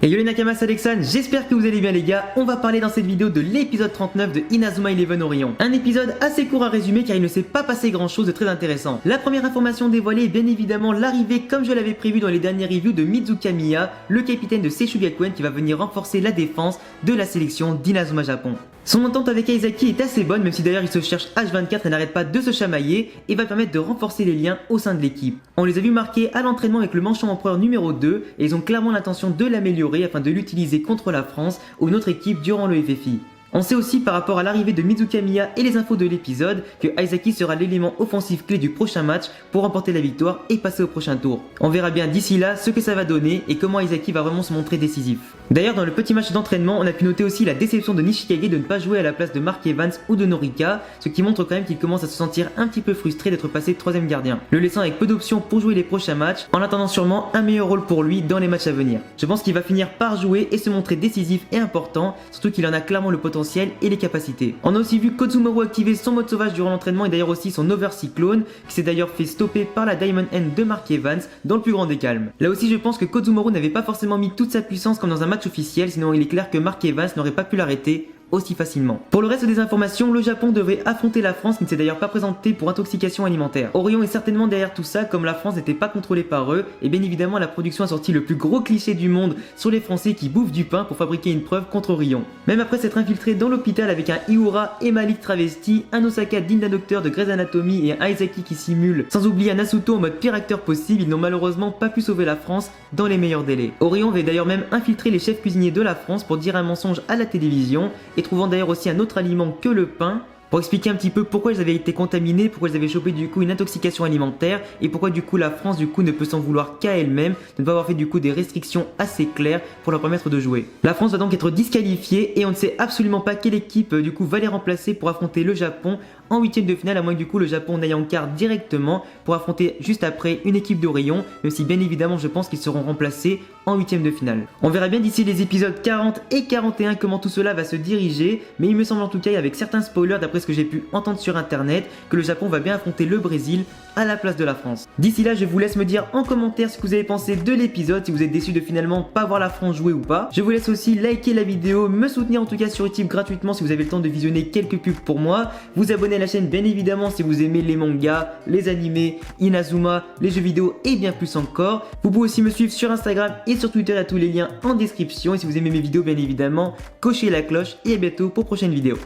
Et yo les Nakamas, c'est Alexandre, j'espère que vous allez bien les gars. On va parler dans cette vidéo de l'épisode 39 de Inazuma Eleven Orion. Un épisode assez court à résumer car il ne s'est pas passé grand chose de très intéressant. La première information dévoilée est bien évidemment l'arrivée, comme je l'avais prévu dans les dernières reviews, de Mitsuka Miya, le capitaine de Seishugakuen qui va venir renforcer la défense de la sélection d'Inazuma Japon. Son entente avec Aizaki est assez bonne, même si d'ailleurs il se cherche H24 et n'arrête pas de se chamailler, et va permettre de renforcer les liens au sein de l'équipe. On les a vus marquer à l'entraînement avec le manchon empereur numéro 2 et ils ont clairement l'intention de l'améliorer afin de l'utiliser contre la France ou une autre équipe durant le FFI. On sait aussi par rapport à l'arrivée de Mitsuka Miya et les infos de l'épisode que Aizaki sera l'élément offensif clé du prochain match pour remporter la victoire et passer au prochain tour. On verra bien d'ici là ce que ça va donner et comment Aizaki va vraiment se montrer décisif. D'ailleurs dans le petit match d'entraînement on a pu noter aussi la déception de Nishikage de ne pas jouer à la place de Mark Evans ou de Norika, ce qui montre quand même qu'il commence à se sentir un petit peu frustré d'être passé 3ème gardien, le laissant avec peu d'options pour jouer les prochains matchs en attendant sûrement un meilleur rôle pour lui dans les matchs à venir. Je pense qu'il va finir par jouer et se montrer décisif et important, surtout qu'il en a clairement le potentiel et les capacités. On a aussi vu Kozumoru activer son mode sauvage durant l'entraînement et d'ailleurs aussi son Overcyclone qui s'est d'ailleurs fait stopper par la Diamond Hand de Mark Evans dans le plus grand des calmes. Là aussi je pense que Kozumoru n'avait pas forcément mis toute sa puissance comme dans un match officiel, sinon il est clair que Mark Evans n'aurait pas pu l'arrêter aussi facilement. Pour le reste des informations, le Japon devrait affronter la France qui ne s'est d'ailleurs pas présentée pour intoxication alimentaire. Orion est certainement derrière tout ça, comme la France n'était pas contrôlée par eux, et bien évidemment la production a sorti le plus gros cliché du monde sur les Français qui bouffent du pain pour fabriquer une preuve contre Orion. Même après s'être infiltré dans l'hôpital avec un Ihura et Malik travesti, un Osaka digne d'un docteur de Grey's Anatomy et un Aizaki qui simule, sans oublier un Asuto en mode pire acteur possible, ils n'ont malheureusement pas pu sauver la France dans les meilleurs délais. Orion va d'ailleurs même infiltrer les chefs cuisiniers de la France pour dire un mensonge à la télévision, et trouvant d'ailleurs aussi un autre aliment que le pain, pour expliquer un petit peu pourquoi ils avaient été contaminés, pourquoi ils avaient chopé du coup une intoxication alimentaire et pourquoi du coup la France du coup ne peut s'en vouloir qu'à elle-même de ne pas avoir fait du coup des restrictions assez claires pour leur permettre de jouer. La France va donc être disqualifiée et on ne sait absolument pas quelle équipe du coup va les remplacer pour affronter le Japon en huitième de finale, à moins que du coup le Japon n'aille en quart directement pour affronter juste après une équipe d'Orion, même si bien évidemment je pense qu'ils seront remplacés en huitième de finale. On verra bien d'ici les épisodes 40 et 41 comment tout cela va se diriger, mais il me semble en tout cas avec certains spoilers d'après ce que j'ai pu entendre sur internet que le Japon va bien affronter le Brésil à la place de la France. D'ici là je vous laisse me dire en commentaire ce que vous avez pensé de l'épisode, si vous êtes déçu de finalement pas voir la France jouer ou pas. Je vous laisse aussi liker la vidéo, me soutenir en tout cas sur YouTube gratuitement si vous avez le temps de visionner quelques pubs pour moi, vous abonner à la chaîne bien évidemment si vous aimez les mangas, les animés, Inazuma, les jeux vidéo et bien plus encore. Vous pouvez aussi me suivre sur Instagram et sur Twitter, à tous les liens en description, et si vous aimez mes vidéos bien évidemment, cochez la cloche et à bientôt pour prochaine vidéo.